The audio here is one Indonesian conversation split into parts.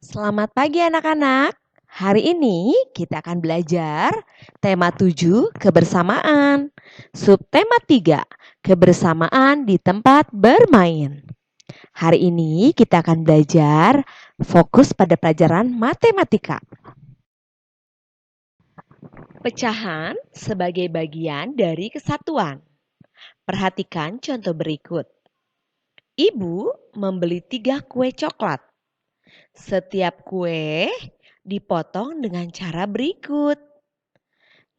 Selamat pagi anak-anak. Hari ini kita akan belajar tema 7 kebersamaan. Subtema 3 kebersamaan di tempat bermain. Hari ini kita akan belajar fokus pada pelajaran matematika. Pecahan sebagai bagian dari kesatuan. Perhatikan contoh berikut. Ibu membeli 3 kue coklat. Setiap kue dipotong dengan cara berikut.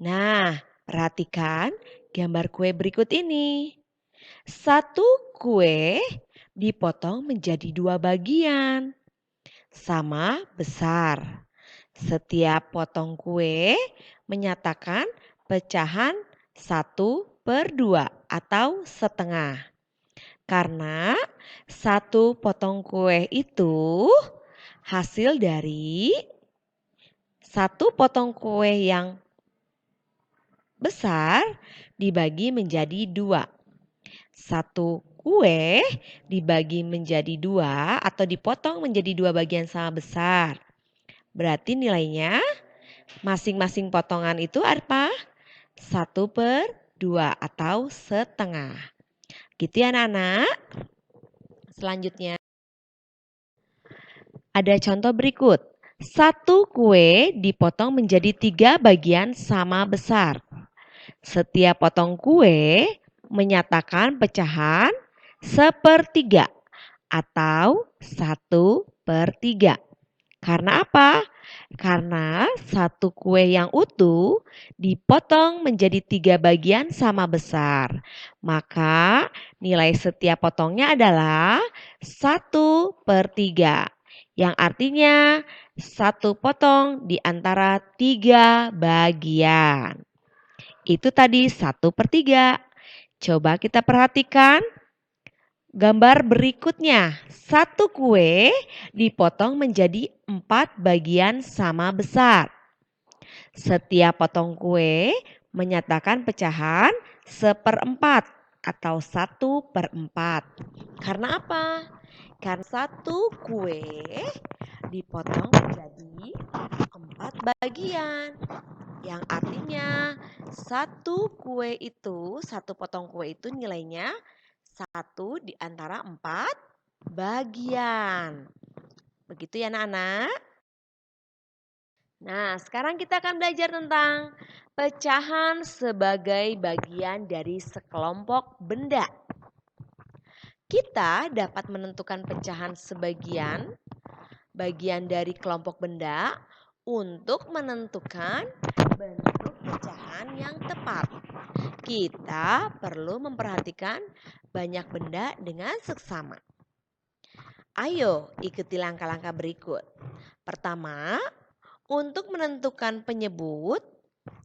Nah, perhatikan gambar kue berikut ini. Satu kue dipotong menjadi 2 bagian, sama besar. Setiap potong kue menyatakan pecahan 1/2 atau setengah. Karena satu potong kue itu hasil dari satu potong kue yang besar dibagi menjadi 2. Satu kue dibagi menjadi 2 atau dipotong menjadi 2 bagian sama besar. Berarti nilainya masing-masing potongan itu apa? 1/2 atau setengah. Gitu ya anak-anak. Selanjutnya ada contoh berikut. Satu kue dipotong menjadi 3 bagian sama besar. Setiap potong kue menyatakan pecahan 1/3 atau 1/3. Karena apa? Karena satu kue yang utuh dipotong menjadi 3 bagian sama besar. Maka nilai setiap potongnya adalah 1/3. Yang artinya satu potong di antara 3 bagian. Itu tadi 1/3. Coba kita perhatikan gambar berikutnya. Satu kue dipotong menjadi 4 bagian sama besar. Setiap potong kue menyatakan pecahan 1/4 atau 1/4. Karena apa? Karena satu kue dipotong menjadi 4 bagian. Yang artinya satu potong kue itu nilainya 1 di antara 4 bagian. Begitu ya anak-anak? Nah, sekarang kita akan belajar tentang pecahan sebagai bagian dari sekelompok benda. Kita dapat menentukan pecahan sebagian bagian dari kelompok benda untuk menentukan bentuk pecahan yang tepat. Kita perlu memperhatikan banyak benda dengan seksama. Ayo ikuti langkah-langkah berikut. Pertama, untuk menentukan penyebut,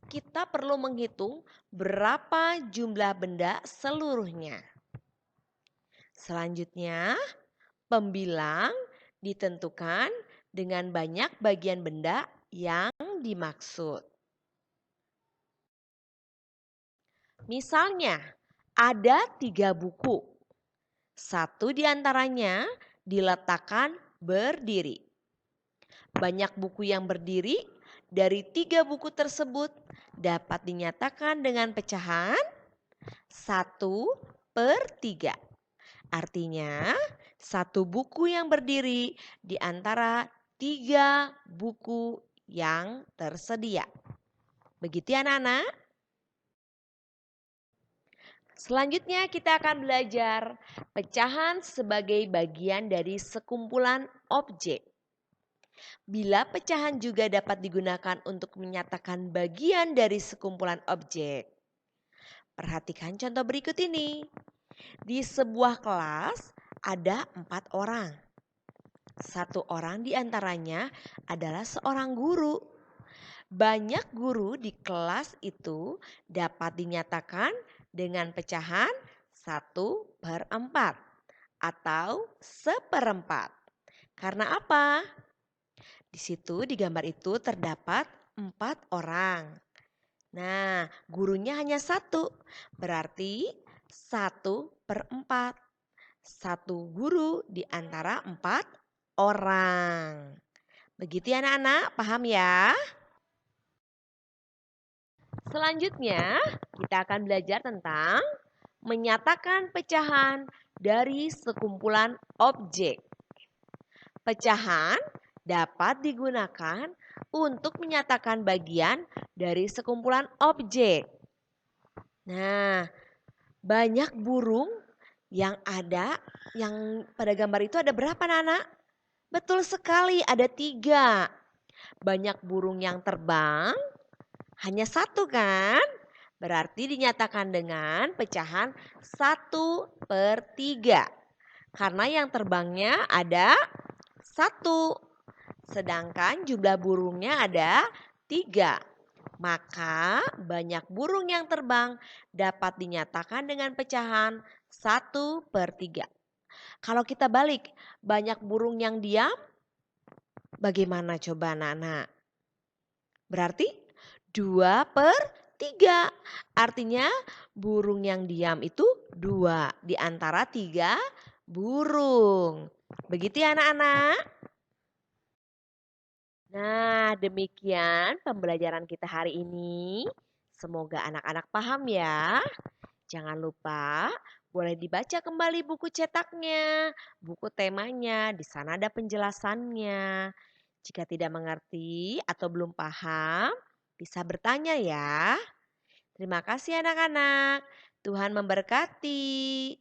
kita perlu menghitung berapa jumlah benda seluruhnya. Selanjutnya, pembilang ditentukan dengan banyak bagian benda yang dimaksud. Misalnya, ada 3 buku. Satu di antaranya diletakkan berdiri. Banyak buku yang berdiri dari 3 buku tersebut dapat dinyatakan dengan pecahan 1/3. Artinya, satu buku yang berdiri di antara 3 buku yang tersedia. Begitu ya anak-anak? Selanjutnya kita akan belajar pecahan sebagai bagian dari sekumpulan objek. Bila pecahan juga dapat digunakan untuk menyatakan bagian dari sekumpulan objek. Perhatikan contoh berikut ini. Di sebuah kelas ada 4 orang. 1 orang di antaranya adalah seorang guru. Banyak guru di kelas itu dapat dinyatakan dengan pecahan 1/4 atau 1/4. Karena apa? Di situ di gambar itu terdapat 4 orang. Nah, gurunya hanya 1, berarti 1/4. Satu guru di antara 4 orang. Begitu ya anak-anak, paham ya? Selanjutnya, kita akan belajar tentang menyatakan pecahan dari sekumpulan objek. Pecahan dapat digunakan untuk menyatakan bagian dari sekumpulan objek. Nah, banyak burung yang ada, yang pada gambar itu ada berapa anak? Betul sekali, ada 3. Banyak burung yang terbang, hanya 1 kan? Berarti dinyatakan dengan pecahan 1/3. Karena yang terbangnya ada 1. Sedangkan jumlah burungnya ada 3. Maka banyak burung yang terbang dapat dinyatakan dengan pecahan 1/3. Kalau kita balik, banyak burung yang diam, bagaimana coba anak-anak? Berarti 2/3. Artinya burung yang diam itu 2 di antara 3 burung. Begitu ya anak-anak? Nah, demikian pembelajaran kita hari ini. Semoga anak-anak paham ya. Jangan lupa boleh dibaca kembali buku cetaknya, buku temanya. Di sana ada penjelasannya. Jika tidak mengerti atau belum paham, bisa bertanya ya. Terima kasih anak-anak. Tuhan memberkati.